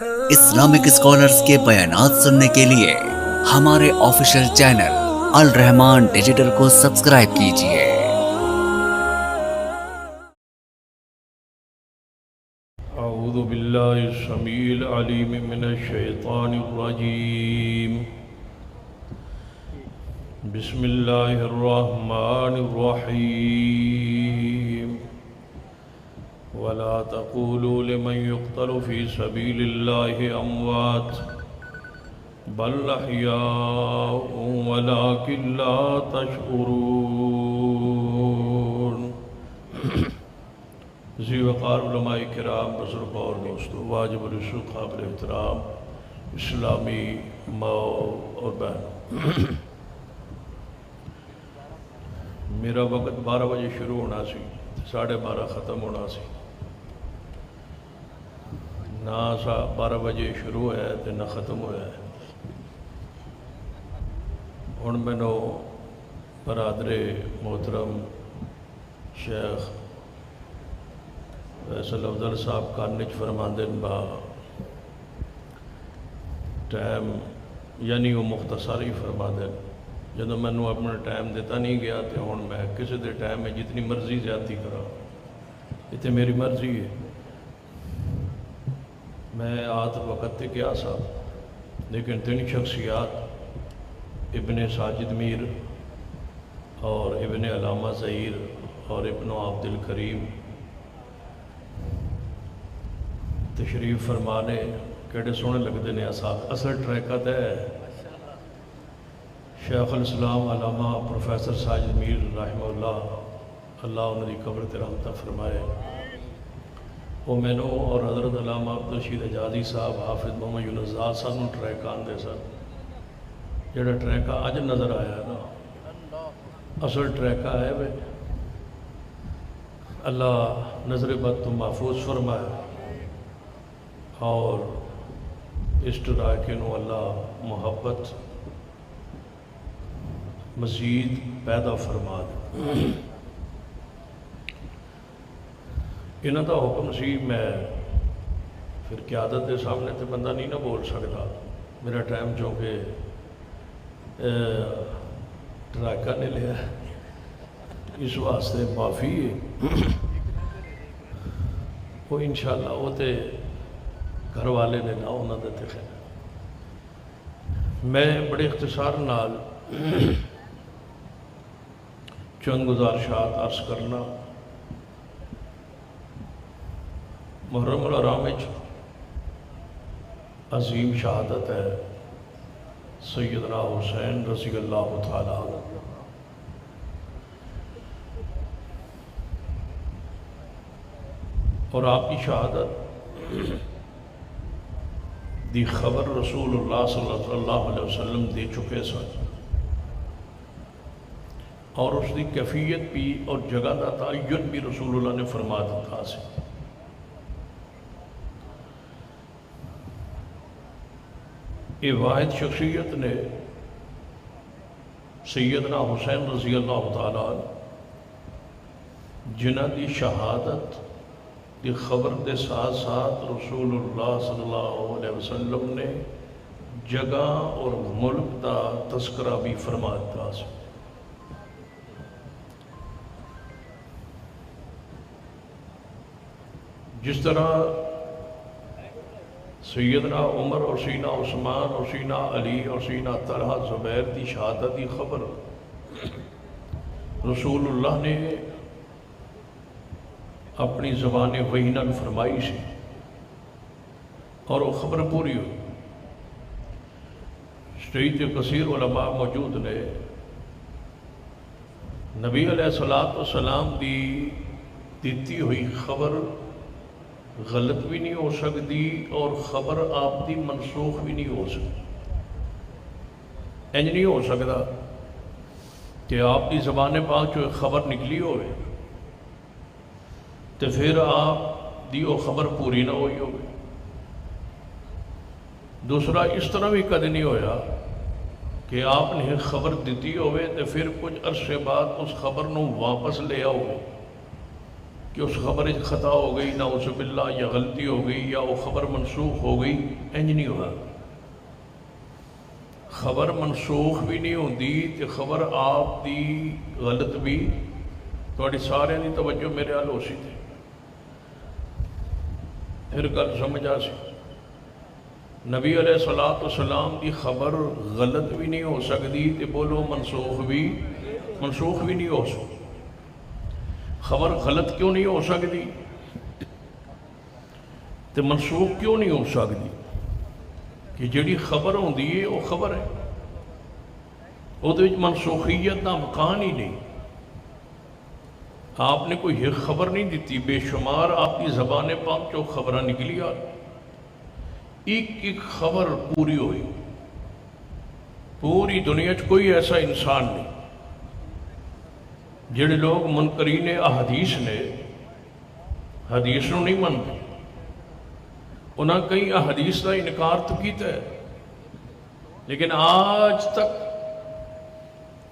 Islamic scholars کے بیانات سننے کے لیے ہمارے آفیشیل چینل الرحمان ڈیجیٹل کو سبسکرائب کیجئے۔ اعوذ باللہ السمیع العلیم من الشیطان الرجیم، بسم اللہ الرحمن الرحیم، ولا تقولوا لمن يقتل في سبيل الله اموات بل احیاء ولكن لا تشعرون۔ ذی وقار علماء کرام، بزرگ اور دوستو، واجب الرسول، قابل احترام اسلامی ماں اور بہنوں، میرا وقت 12 بجے شروع ہونا سی، 12:30 ختم ہونا سی، نہ 12 بجے شروع ہے تو نہ ختم ہوا ہے۔ ہن مینوں برادر محترم شیخ فیصل افضل صاحب کانچ فرماندے با ٹائم، یعنی وہ مختصر ہی فرماندے، جدوں مینوں اپنا ٹائم دیتا نہیں گیا تو ہن میں کسی دے ٹائم میں جتنی مرضی زیادتی کرا، یہ تو میری مرضی ہے۔ میں آت وقت تے کیا سا، لیکن 3 شخصیات ابن ساجد میر اور ابن علامہ ظہیر اور ابن عبد الکریم تشریف فرمانے کیڑے سونے لگتے ہیں۔ اصل ٹریکت ہے شیخ الاسلام علامہ پروفیسر ساجد میر رحمہ اللہ انہوں نے قبر تے رحمت فرمائے۔ وہ مینوں اور حضرت علامہ عبدالرشید حجازی صاحب، حافظ محمد یونس زاد صاحب نوں ٹریک آندے سن۔ جڑا ٹریکا اج نظر آیا ہے نا، اصل ٹریکا ہے وے اللہ نظر بد تو محفوظ فرمائے اور اس ٹریکے نوں اللہ محبت مزید پیدا فرما دے۔ انہاں دا حکم سی، میں پھر قیادت دے سامنے تے بندہ نہیں نہ بول سکتا، میرا ٹائم چونکہ ٹریکا نے لیا اس واسطے معافی ہے۔ وہ انشاءاللہ وہ تے گھر والے نے نہ انہوں نے تے خیر۔ میں بڑے اختصار نال چند گزارشات عرض کرنا۔ محرم الحرام وچ عظیم شہادت ہے سیدنا حسین رضی اللہ تعالیٰ عنہ، اور آپ کی شہادت دی خبر رسول اللہ صلی اللہ علیہ وسلم دے چکے سن، اور اس دی کیفیت بھی اور جگہ دا تعین بھی رسول اللہ نے فرما دیتا سی۔ یہ واحد شخصیت نے سیدنا حسین رضی اللہ تعالیٰ عنہ جنہ دی شہادت دی خبر دے ساتھ ساتھ رسول اللہ صلی اللہ علیہ وسلم نے جگہ اور ملک دا تذکرہ بھی فرما دیتا سی۔ جس طرح سیدنا عمر اور سیدنا عثمان اور سیدنا علی اور سیدنا طلحہ زبیر دی شہادت دی خبر رسول اللہ نے اپنی زبان وحی نال فرمائی سی، اور وہ خبر پوری ہوئی۔ سٹیج کثیر علماء موجود نے، نبی علیہ السلام دی دیتی ہوئی خبر غلط بھی نہیں ہو سکتی اور خبر آپ دی منسوخ بھی نہیں ہو سکتی۔ انج نہیں ہو سکتا کہ آپ دی زبان پاک جو خبر نکلی ہوئے تو پھر آپ دی وہ خبر پوری نہ ہوئی ہوگی۔ دوسرا اس طرح بھی کدے نہیں ہویا کہ آپ نے خبر دیتی ہوئے تو پھر کچھ عرصے بعد اس خبر نو واپس لے آؤ، کہ اس خبر خطا ہو گئی، نعوذ باللہ، یا غلطی ہو گئی، یا وہ خبر منسوخ ہو گئی، انج نہیں ہوا۔ خبر منسوخ بھی نہیں ہوندی تے خبر آپ دی غلط بھی تھوڑی سارے دی توجہ میرے حال ہو سی تھی، پھر گل سمجھ آ سی۔ نبی علیہ السلام دی خبر غلط بھی نہیں ہو سکتی تے بولو منسوخ بھی نہیں ہو سکتی۔ خبر غلط کیوں نہیں ہو سکتی تے منسوخ کیوں نہیں ہو سکتی؟ کہ جڑی خبر ہوندی ہے وہ خبر ہے، وہ تو منسوخیت کا مکان ہی نہیں۔ آپ نے کوئی ایک خبر نہیں دیتی، بے شمار آپ کی زبان پاک جو خبریں نکلی آ، ایک ایک خبر پوری ہوئی۔ پوری دنیا کوئی ایسا انسان نہیں جڑے لوگ منکرین احادیث نے حدیث نو نہیں منتے، انہاں کئی احادیث کا انکار تو کیتا ہے، لیکن آج تک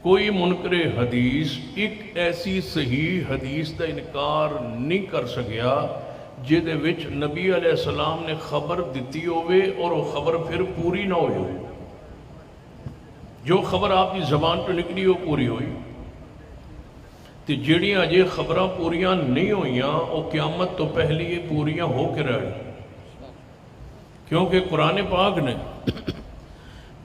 کوئی منکر حدیث ایک ایسی صحیح حدیث کا انکار نہیں کر سکیا جہدے وچ نبی علیہ السلام نے خبر دیتی ہوئے اور وہ خبر پھر پوری نہ ہوئی ہوئے۔ جو خبر آپ کی زبان تو نکلی وہ پوری ہوئی، تے جڑیاں اجے خبراں پوریاں نہیں ہوئیاں وہ قیامت تو پہلے یہ پوریاں ہو کے رہ گئی، کیونکہ قرآن پاک نے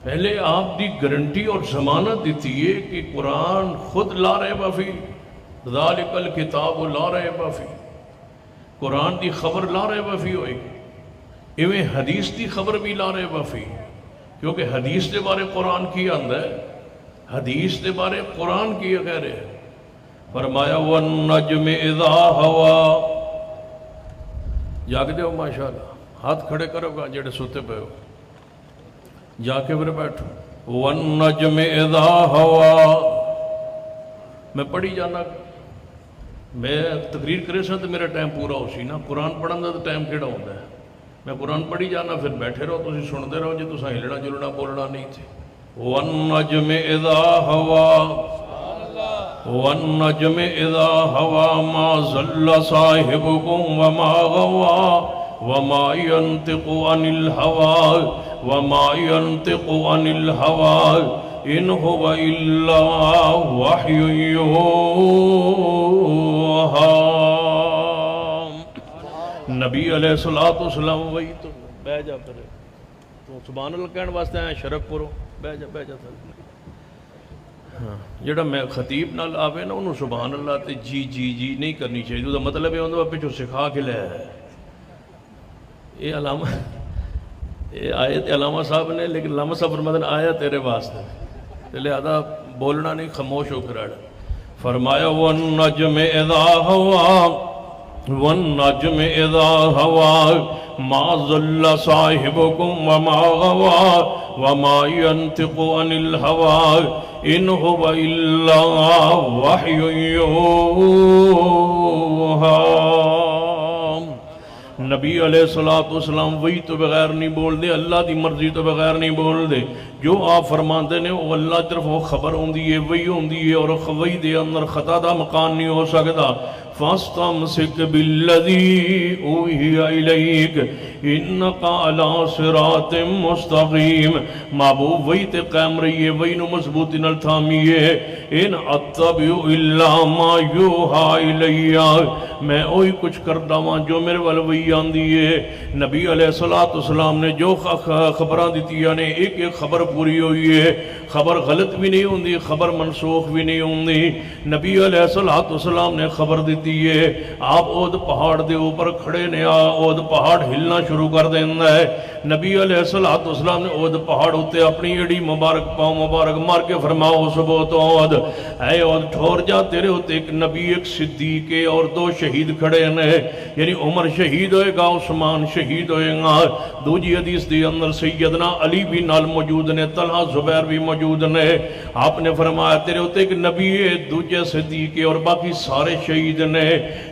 پہلے آپ دی گارنٹی اور ضمانت دیتی ہے کہ قرآن خود لا ریب فیہ، ذالک الکتاب لا ریب فیہ، قرآن دی خبر لا ریب فیہ ہوئے گی، ایویں حدیث دی خبر بھی لا ریب فیہ، کیونکہ حدیث دے بارے قرآن کی آندہ ہے، حدیث دے بارے قرآن کی کہہ رہے ہیں۔ فرمایا وَالنَّجْمِ اِذَا هَوَا، جاگ دے ہو ماشاءاللہ، ہاتھ کھڑے کرو گا جڑے سوتے پہ ہو، جا کے پھر بیٹھو۔ وَالنَّجْمِ اِذَا هَوَا، میں پڑھی جانا، میں تقریر کرے سا تو میرا ٹائم پورا ہو سی نا، قرآن پڑھن دا تو ٹائم کیڑا ہوتا ہے، میں قرآن پڑھی جانا، پھر بیٹھے رہو، تسی سن دے رہو جی، تسا ہلنا جلنا بولنا نہیں تھے۔ وَالنَّجْمِ اِذَا هَوَا وَالنَّجْمِ اِذَا هَوَا مَا ضَلَّ صَاحِبُكُمْ وَمَا غَوَا وَمَا يَنْطِقُ عَنِ الْهَوَا وَمَا يَنْطِقُ عَنِ الْهَوَا إِنْ هُوَ إِلَّا وَحْيٌ يُوحَىٰ۔ نبی علیہ السلام وہی تو بہ جا کرے تو سبحان اللہ کہنے واسطے آئے شرک پرو، بہ جا جڑا میں خطیب نال آوے نا انہوں سبحان اللہ تے جی نہیں کرنی چاہیے، وہ مطلب ہے انہوں پچھو سکھا کے لے ہے۔ یہ علامہ یہ آیت علامہ صاحب نے، لیکن علامہ صاحب فرماتے آیا تیرے واسطے، لہذا بولنا نہیں، خاموش ہو کر رہا۔ فرمایا وَالنَّجْمِ اِذَا هَوَا وَالنَّجْمِ اِذَا هَوَا مَا ضَلَّ صَاحِبُكُمْ وَمَا غَوَا وَمَا يَنْطِقُ عَنِ الْهَوَا إِنْ هُوَ إِلَّا وَحْيٌ يُوحَىٰ۔ نبی علیہ السلام وہی تو بغیر نہیں بول دے، اللہ دی مرضی تو بغیر نہیں بول دے، جو آپ فرماندے نے وہ اللہ طرف وہ خبر ہوندی ہے، وہی ہوندی ہے، اور وہی دے اندر خطا دا مکان نہیں ہو سکتا۔ فَاسْتَمْسِكْ بِالَّذِي أُوحِيَ إِلَيْكَ إِنَّكَ عَلَىٰ صِرَاطٍ مُسْتَقِيمٍ، محبوب وہی تے قائم رہیے، وہی نو مضبوطی نال تھامیے۔ إِنْ أَتَّبِعُ إِلَّا مَا يُوحَىٰ إِلَيَّ، میں وہی کچھ کردا ہاں جو میرے ول وہی آندی ہے۔ نبی علیہ السلام نے جو خبراں دتیاں نے، ایک ایک خبر پوری ہوئی ہے، خبر غلط بھی نہیں ہوندی، خبر منسوخ بھی نہیں ہوندی۔ نبی علیہ السلام نے خبر دیتی ہے، آپ اود پہاڑ دے اوپر کھڑے نے، اود پہاڑ ہلنا شروع کر دینا ہے۔ نبی علیہ السلام نے اود پہاڑ ہوتے اپنی ایڑی مبارک پاؤں مبارک مار کے فرماؤ سبوت اود، اے اود ٹھور جا، تیرے ہوتے ایک نبی ایک صدیق اور دو شہید کھڑے نے، یعنی عمر شہید ہوئے گا، عثمان شہید ہوئے گا۔ دوجی حدیث دی اندر سیدنا علی بھی نال موجود نے، طلحہ زبیر بھی موجود نے۔ آپ نے فرمایا تیرے ہوتے ایک نبی ہے، دوجے صدیق اور باقی سارے شہید نے۔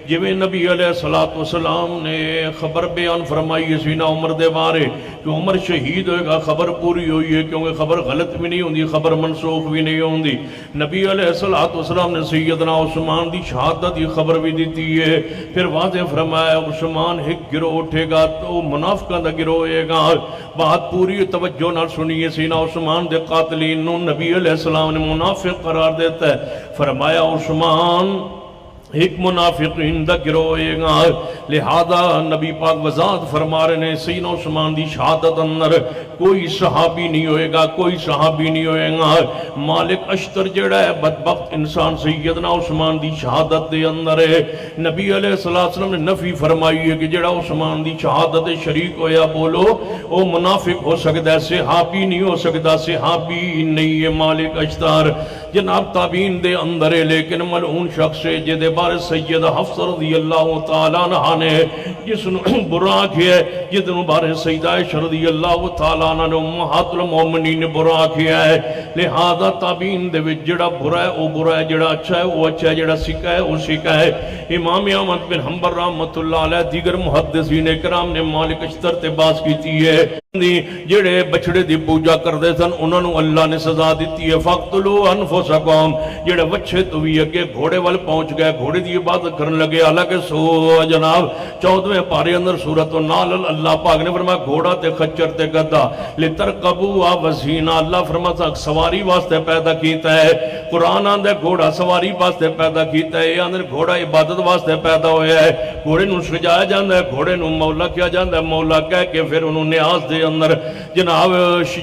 جویں نبی علیہ السلام نے خبر بیان فرمائی سینا عمر دے بارے کہ عمر شہید ہوئے گا، خبر پوری ہوئی ہے، کیونکہ خبر غلط بھی نہیں ہوندی، خبر منسوخ بھی نہیں ہوندی۔ نبی علیہ السلام نے سیدنا عثمان دی شہادت کی خبر بھی دیتی ہے، پھر واضح فرمایا عثمان ایک گروہ اٹھے گا تو منافقاں دا گروہ ہوئے گا۔ بات پوری توجہ نال سنیے، سینا عثمان دے قاتلین نو نبی علیہ السلام نے منافق قرار دیتا ہے، فرمایا عثمان ایک منافقین دا گروہ ہوئے گا، لہذا نبی پاک وضاحت فرما رہے ہیں سیدنا عثمان دی شہادت اندر کوئی صحابی نہیں ہوئے گا، کوئی صحابی نہیں ہوئے گا۔ مالک اشتر جڑا ہے بدبخت انسان سیدنا عثمان دی شہادت دے اندر ہے۔ نبی علیہ السلام نے نفی فرمائی ہے کہ جڑا عثمان دی شہادت شریک ہویا بولو وہ منافق ہو سکتا ہے، صحابی نہیں ہو سکتا، صحابی نہیں ہے مالک اشتر۔ جناب تابعین دے اندر ہے، لیکن ملعون شخص ہے جدے بارے سید حفص رضی اللہ تعالیٰ عنہ نے جس نو برا کیا ہے، جدے بارے سیدہ عائشہ رضی اللہ تعالیٰ عنہ نے امہات المومنین نے برا کیا ہے۔ لہذا تابعین دے وچ جڑا برا ہے وہ برا ہے، جڑا اچھا ہے وہ اچھا ہے، جڑا سکا ہے وہ سکا ہے۔ امام احمد بن حنبل رحمۃ اللہ علیہ دیگر محدثین کرام نے مالک اشتر تے باس کیتی ہے، جڑے بچڑے دی پوجا کردے سن انہوں نے اللہ نے سزا دیتی ہے، فَقْتُلُوا أَنفُسَكُمْ۔ جڑے بچے تو بھی اگے گھوڑے وال پہنچ گئے، گھوڑے دی عبادت کرن لگے، حالانکہ جناب 14ویں پارے اندر سورۃ النحل اللہ پاک نے فرمایا گھوڑا تے خچر تے گدھا لِتَرْكَبُوهَا وَزِينَةً، اللہ فرماتا سواری واسطے پیدا کیتا ہے۔ قرآن آندے گھوڑا سواری واسطے پیدا کیتا ہے، یہ آندے گھوڑا عبادت واسطے پیدا ہویا ہے۔ گھوڑے نو سجایا جاندہ ہے، گھوڑے نو مولا کیا جاندہ ہے، مولا کہہ کے پھر انہوں نیاز دے اندر جناب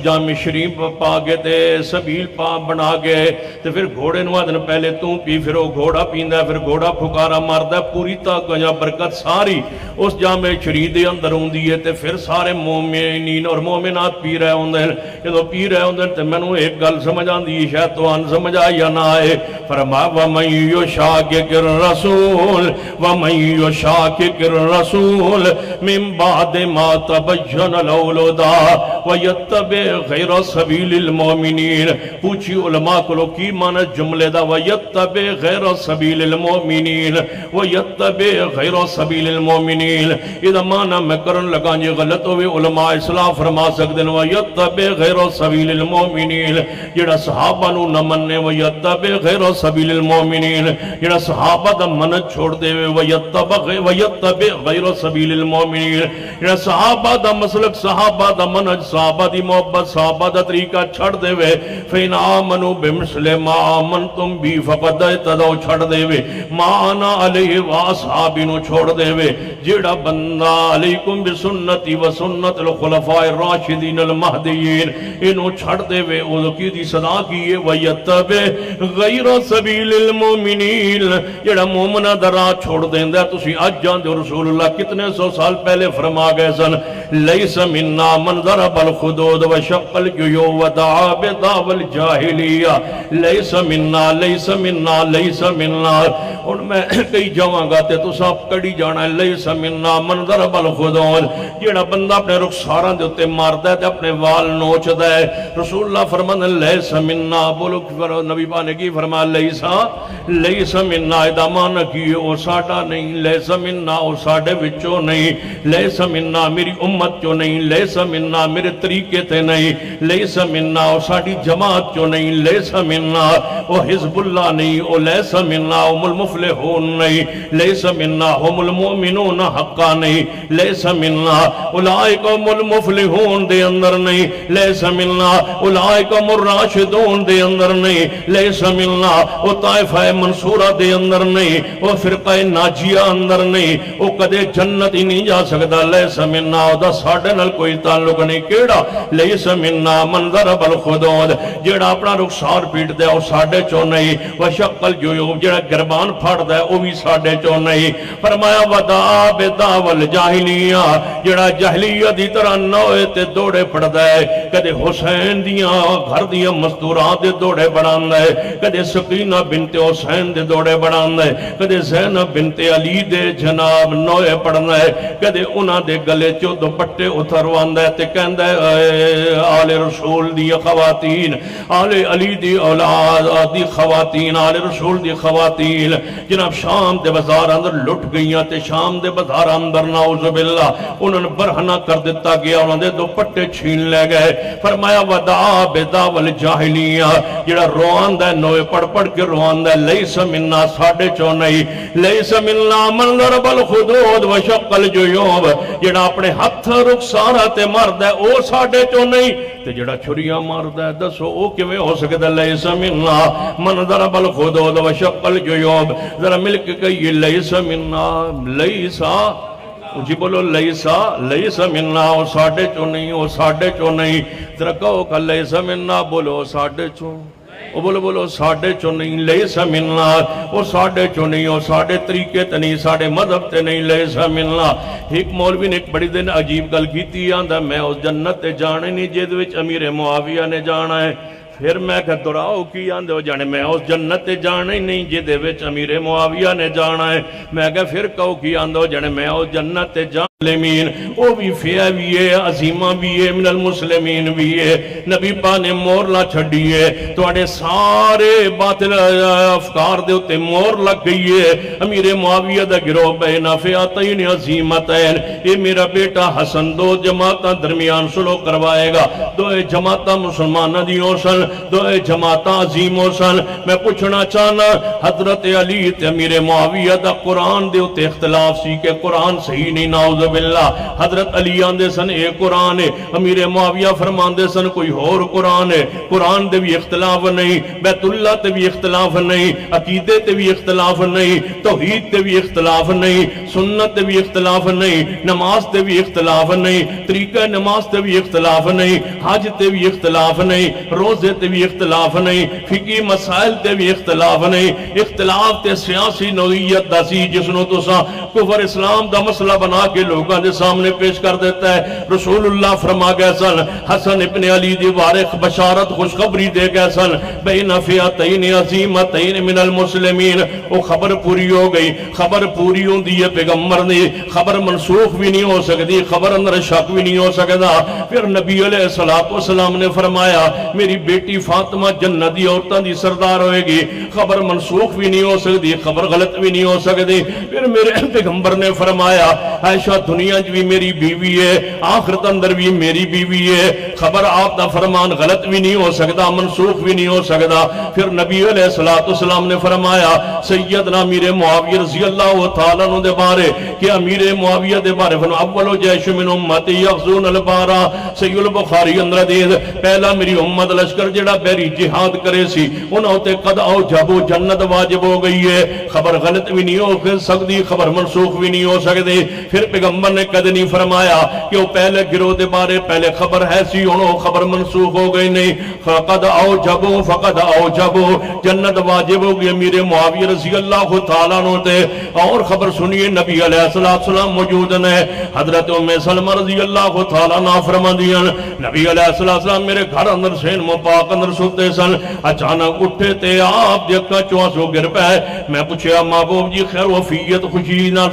جامع شریف پا گئے تے سبیل پا بنا گئے تے پھر گھوڑے نو آدھن پہلے تو پی، پھر وہ گھوڑا پیندہ ہے، پھر گھوڑا پھکارا ماردہ ہے، پوری تاک یا برکت ساری اس جامع شریف دے اندر ہوندی ہے تے پھر سارے مومنین اور مومنات پی رہے ہوندے ہیں۔ جدو پی رہے ہوندے تے میں نو ایک گل سمجھ آندی شاید تو ان سمجھ آیا نہ آئے، فرما وَمَن يُشَاقِقِ الرَّسُولَ وَمَن يُشَاقِقِ الرَّسُولَ مِن بَعْدِ مَا تَبَيَّنَ لَهُ الْهُدَىٰ وَيَتَّبِعْ غَيْرَ سَبِيلِ الْمُؤْمِنِينَ۔ پوچھی علماء کو کی معنی جملے دا وَيَتَّبِعْ غَيْرَ سَبِيلِ الْمُؤْمِنِينَ وَيَتَّبِعْ غَيْرَ سَبِيلِ الْمُؤْمِنِينَ۔ اذا معنی میں کرن لگا یہ غلط ہوئے علماء اصلاح فرما سکتے ہیں، وَيَتَّبِعْ غَيْرَ سَبِيلِ الْمُؤْمِنِينَ جڑا صحابہ نو نہ مننے، وَيَتَّبِعْ غَيْرَ سَبِيلِ الْمُؤْمِنِينَ جڑا صحابہ دا منت چھوڑ دے، وَيَتَّبِعْ غَيْرَ سَبِيلِ الْمُؤْمِنِينَ جڑا صحابہ دا مسلک، صحابہ دا منج، صحابہ دی محبت، صحابہ دا طریقہ چھڑ دے وے، فَإِنْ آمَنُوا بِمِثْلِ مَا آمَنْتُمْ بِهِ فَقَدْ اهْتَدَوْا چھڑ دے وے، مَا أَنَا عَلَيْهِ وَأَصْحَابِي نو چھوڑ دے وے۔ جڑا بندہ علیکم بسنتی و سنت الخلفاء الراشدین المہدیین انہوں چھڑ دے وے، وہ کی دی صدا کیے، وَيَتَّبِعْ غَيْرَ سَبِيلِ الْمُؤْمِنِينَ جڑا مومنہ درہ چھوڑ دیں دے۔ تسی آج جان دے رسول اللہ کتنے سو سال پہلے فرما گئے سن، لَيْسَ مِنَّا مَنْ ضَرَبَ الْخُدُودَ وَشَقَّ الْجُيُوبَ وَدَعَا بِدَعْوَى الْجَاهِلِيَّةِ لَيْسَ مِنَّا لَيْسَ مِنَّا لَيْسَ مِنَّا۔ اور میں کئی جاواں گاتے تو صاحب کڑی جانا ہے، لَيْسَ مِنَّا مَنْ ضَرَبَ الْخُدُودَ جڑا بندہ اپنے رخساراں دے اتے ماردہ ہے اپنے وال نوچ دے۔ رسول اللہ فرمانے لَيْسَ مِنَّا، بولو نبی بانے کی فرما لَيْسَ مِنَّا ادامان کی او ساڑا نہیں، لَيْسَ مِنَّا او ساڑے وچوں نہیں، لَيْسَ مِنَّا میری امت چو نہیں، لَيْسَ مِنَّا میرے طریقے تے نہیں، لَيْسَ مِنَّا او ساڑی جماعت چو نہیں، لَيْسَ مِنَّا او حزب اللہ نہیں، او لَيْسَ مِنَّا هم المفلحون نہیں، لَيْسَ مِنَّا هم المؤمنون حقا نہیں، لَيْسَ مِنَّا اولئک هم المفلحون دے اندر نہیں، لَيْسَ مِنَّا اولئک هم الراشدون دے اندر نہیں، لَيْسَ مِنَّا او طائفہ منصورہ دے اندر نہیں، او فرقہ ناجیہ اندر نہیں، او کدے جنت ہی نہیں جا سکتا، لَيْسَ مِنَّا او دا ساڑھے نل کوئی تعلق نہیں، کیڑا لَيْسَ مِنَّا مَنْ ضَرَبَ الْخُدُودَ جیڑا اپنا رخسار پیٹ دے او ساڑھے چو نہیں، وَشَقَّ الْجُيُوبَ جیڑا گربان پھاڑ دے او بھی ساڑھے چو نہیں۔ فرمایا وَدَعَا بِدَعْوَى الْجَاهِلِيَّةِ جڑا جہلیت دی طرح نوے تے دوڑے پڑدا ہے کدے حسین دیاں گھر دیاں مستورات دے دوڑے بڑھاندا ہے کدے سکینہ بنت حسین دے دوڑے بڑھاندا ہے کدے زینب بنت علی دے جناب نوے پڑھنا ہے کدے انہاں دے گلے چوں دوپٹے اترواندا ہے تے کہندا ہے آل رسول دی خواتین آل علی دی اولاد دی خواتین آل رسول دی خواتین جناب شام دے بازار اندر لٹ گئیاں تے شام دے بازار اندر نعوذ باللہ انہوں نے برہنہ کر دیتا گیا انہوں نے دوپٹے چھین لے گئے فرمایا ودعا بداول جاہلیہ جڑا روان دے نوے پڑھ پڑھ کے روان دے لیس مننا ساڑھے چو نہیں لیس مننا من ضرب الخدود وشق الجیوب جڑا اپنے ہتھ رخسارہ تے مرد ہے او ساڑھے چو نہیں تے جڑا چھریاں مرد ہے دسو او کیویں ہو سکتا لیس مننا من ضرب الخدود وشق الجیوب ذرا مل کے کہیے لیس مننا لیسا جی بولو لیسا مننا او ساڑھے چو نہیں او ساڑھے چو نہیں ذرا کہو کہ لیسا مننا بولو ساڑھے چو او بولو ساڑھے چو نہیں لیسا مننا او ساڑھے چو نہیں او ساڑھے طریقے تے نہیں ساڑھے مذہب تے نہیں لیسا مننا ایک مولوی نے ایک بڑی دن عجیب گل کیتی آندا میں اس جنت تے جانے نہیں جے دے وچ امیر معاویہ نے جانا ہے پھر میں کہ دراؤ کی آندے ہو جانے میں اس جنت تے جانا ہی نہیں جے دے وچ امیر معاویہ نے جانا ہے میں کہ پھر کہو کی آندے ہو جانے میں اس جنت تے جانا مسلمین او بھی فیہ بھی ہے عظیمہ بھی ہے من المسلمین بھی ہے نبی پاک نے مور لا چھڑی ہے تو اڑے سارے باطل افکار دے ہوتے مور لگ گئی ہے امیر معاویہ دا گروہ بین فیاتین عظیمتین اے میرا بیٹا حسن دو جماعتاں درمیان سلو کروائے گا دو جماعتاں مسلمانہ دیوں سن دو جماعتاں عظیموں سن میں پوچھنا چاہنا حضرت علی تے امیر معاویہ دا قرآن دے ہوتے اختلاف سی کہ قرآن صحیح نہیں نعوذ باللہ حضرت علی آندے سن اے قرآن ہے امیر معاویہ فرماندے سن کوئی اور قرآن ہے قرآن دے بھی اختلاف نہیں بیت اللہ تے بھی اختلاف نہیں عقیدے تے بھی اختلاف نہیں توحید تے بھی اختلاف نہیں سنت تے بھی اختلاف نہیں نماز تے بھی اختلاف نہیں طریقہ نماز تے بھی اختلاف نہیں حج تے بھی اختلاف نہیں روزے تے بھی اختلاف نہیں فقہی مسائل تے بھی اختلاف نہیں اختلاف تے سیاسی نوعیت دا سی جس نو تساں کفر اسلام دا مسئلہ بنا کے لوگاں دے سامنے پیش کر دیتا ہے رسول اللہ فرما گئے سن حسن ابن علی دی بارک بشارت خوشخبری دے گئے سن بین فیاتین عظیمتین من المسلمین وہ خبر پوری ہو گئی خبر پوری ہوں دی ہے پیغمبر نے خبر منسوخ بھی نہیں ہو سکتی خبر اندر شک بھی نہیں ہو سکتا پھر نبی علیہ السلام نے فرمایا میری بیٹی فاطمہ جنتی عورتاں دی سردار ہوئے گی خبر منسوخ بھی نہیں ہو سکتی خبر غلط بھی نہیں ہو سکتی پھر میرے پیغمبر نے فرمایا عائشہ دنیا بھی میری بیوی ہے آخرت اندر بھی میری بیوی ہے خبر آپ دا فرمان غلط بھی نہیں ہو سکتا منسوخ بھی نہیں ہو سکتا پھر نبی علیہ السلام نے فرمایا سیدنا امیر معاویہ رضی اللہ تعالیٰ عنہ دے بارے کہ امیر معاویہ دے بارے فرمایا اولو جیش من امتی یغزون البارا سید البخاری اندر دید پہلا میری امت لشکر جڑا بیری جہاد کرے سی انہوں تے قد آؤ جبو جنت واجب ہو گئی ہے خبر غلط بھی نہیں ہو سکتی خبر منسوخ بھی نہیں ہو سکتی پھر پیغمبر نے قد نہیں فرمایا کہ وہ پہلے گروہ دے بارے پہلے خبر ہے سی انہوں خبر منسوخ ہو گئی نہیں فقد آؤ جبو جنت واجب ہو گئی امیر معاویہ رضی اللہ تعالیٰ عنہ تے اور خبر سنیے نبی علیہ السلام موجود نے حضرت ام سلمہ رضی اللہ تعالیٰ عنہ فرماندیاں نبی علیہ السلام میرے گھر اندر سین مپاک اندر ستے سن اچانک اٹھے تے آپ دیکھا چواسو گر پہ میں پوچھیا محبوب جی خیر وفیت خوشی نہ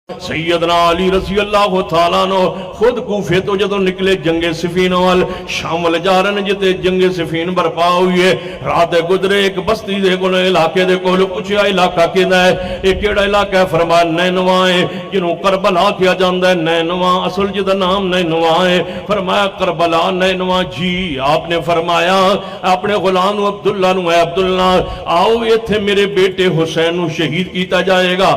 سیدنا علی رضی اللہ تعالیٰ عنہ خود کوفے تو جدو نکلے جنگ صفین وال شامل جا رہے ہیں جتے جنگ صفین برپا ہوئی ہے رات گزرے ایک بستی دے کو علاقے دے کو پوچھا علاقہ کیدا ہے ایک کیڑا علاقہ ہے فرمایا نینوا ہے جنہوں کربلا کیا جاندا ہے نینوا اصل جدا نام نینوا ہے فرمایا کربلا نینوا جی آپ نے فرمایا اپنے غلام عبداللہ نو ہے عبداللہ آؤ یہ تھے میرے بیٹے حسین نو شہید کیتا جائے گا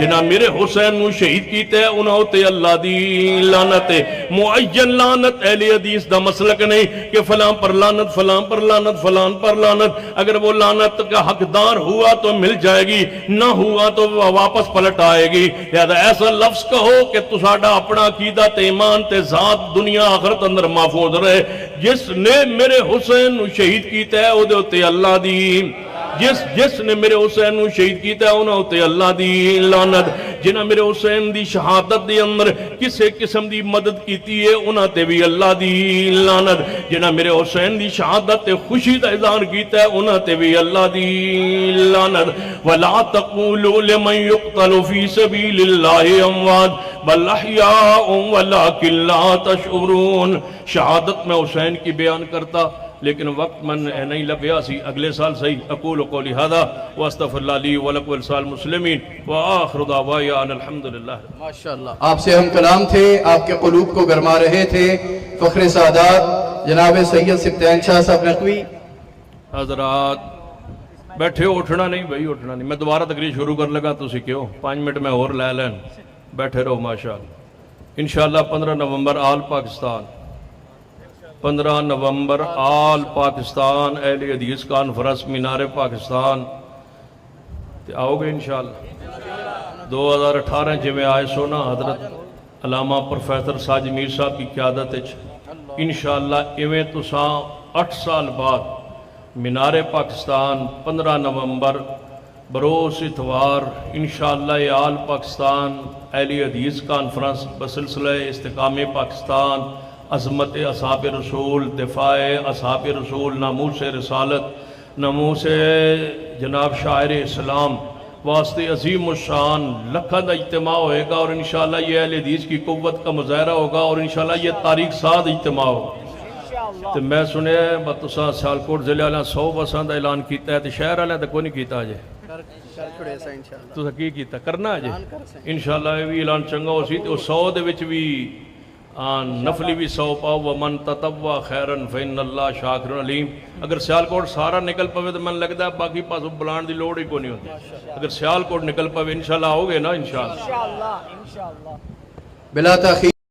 جنہ میرے حسین نو شہید کیتا ہے انہاں تے اللہ دی لعنت ہے۔ معین لعنت اہل حدیث دا مسلک نہیں کہ فلاں پر لعنت، فلاں پر لعنت، فلاں پر لعنت۔ اگر وہ لعنت کا حقدار ہوا تو مل جائے گی، نہ ہوا تو واپس پلٹ آئے گی۔ لہذا ایسا لفظ کہو کہ تساڈا اپنا عقیدہ تے ایمان تے ذات دنیا آخرت اندر محفوظ رہے۔ جس نے میرے حسین نو شہید کیتا ہے او دے اتے اللہ دی، جس نے میرے حسین نو شہید کیتا ہے انہاں اتے اللہ دی لعنت۔ جنہاں میرے حسین دی شہادت دی اندر کسے قسم دی مدد کیتی ہے انہاں تے بھی اللہ دی لعنت۔ جنہاں میرے حسین دی شہادت تے خوشی دا اظہار کیتا ہے انہاں تے بھی اللہ دی لعنت۔ وَلَا تَقُولُوا لِمَنْ يُقْتَلُ فِي سَبِيلِ اللَّهِ أَمْوَاتٌ بَلْ أَحْيَاءٌ وَلَكِنْ لَا تَشْعُرُونَ۔ شہادت میں حسین کی بیان کرتا لیکن وقت من نہیں لبیا سی، اگلے سال صحیح۔ اقول قولی ھذا واستغفر اللہ لی ولکم ولسائر المسلمین وآخر دعوایا ان الحمدللہ۔ ماشاءاللہ آپ سے ہم کلام تھے، آپ کے قلوب کو گرما رہے تھے فخر سعادات جناب سید سبطین شاہ صاحب نقوی۔ حضرات بیٹھے ہو، اٹھنا نہیں بھائی، اٹھنا نہیں۔ میں دوبارہ تقریر شروع کر لگا تو کیوں 5 منٹ میں اور لے لین، بیٹھے رہو ماشاءاللہ۔ انشاءاللہ 15 نومبر آل پاکستان، 15 نومبر آل پاکستان اہل حدیث کانفرنس مینار پاکستان آؤ گے انشاءاللہ۔ 2018 جی میں آئے سونا حضرت علامہ پروفیسر ساجد میر صاحب کی قیادت انشاءاللہ ایویں تساں 8 سال بعد مینار پاکستان 15 نومبر بروز اتوار انشاءاللہ یہ آل پاکستان اہل حدیث کانفرنس بسلسلہ استقام پاکستان، عظمت اصحاب رسول، دفاع اصحاب رسول، ناموس رسالت، ناموس جناب شاعر اسلام واسطے عظیم الشان لکھاں دا اجتماع ہوئے گا، اور انشاءاللہ یہ اہل حدیث کی قوت کا مظاہرہ ہوگا، اور انشاءاللہ یہ تاریخ ساز اجتماع ہوگا۔ تو میں سنیا ہے بتساں سیالکوٹ ضلع والا 100 بساں دا اعلان کیتا ہے، تو شہر والے تو کوئی نہیں کیتا جے، تو کی کیتا کرنا جے انشاءاللہ یہ بھی اعلان چنگا ہو سی۔ تو 100 دے وچ بھی نفلی بھی 100 پاؤ ومن تطوع خیرن فإن اللہ شاکر علیم۔ اگر سیالکوٹ سارا نکل پوے تو من لگتا ہے باقی پاسوں بلان دی لوڑ ہی کو نہیں ہوتی۔ اگر سیالکوٹ نکل پوے انشاءاللہ آؤ گے نا انشاءاللہ بلا تاخیر۔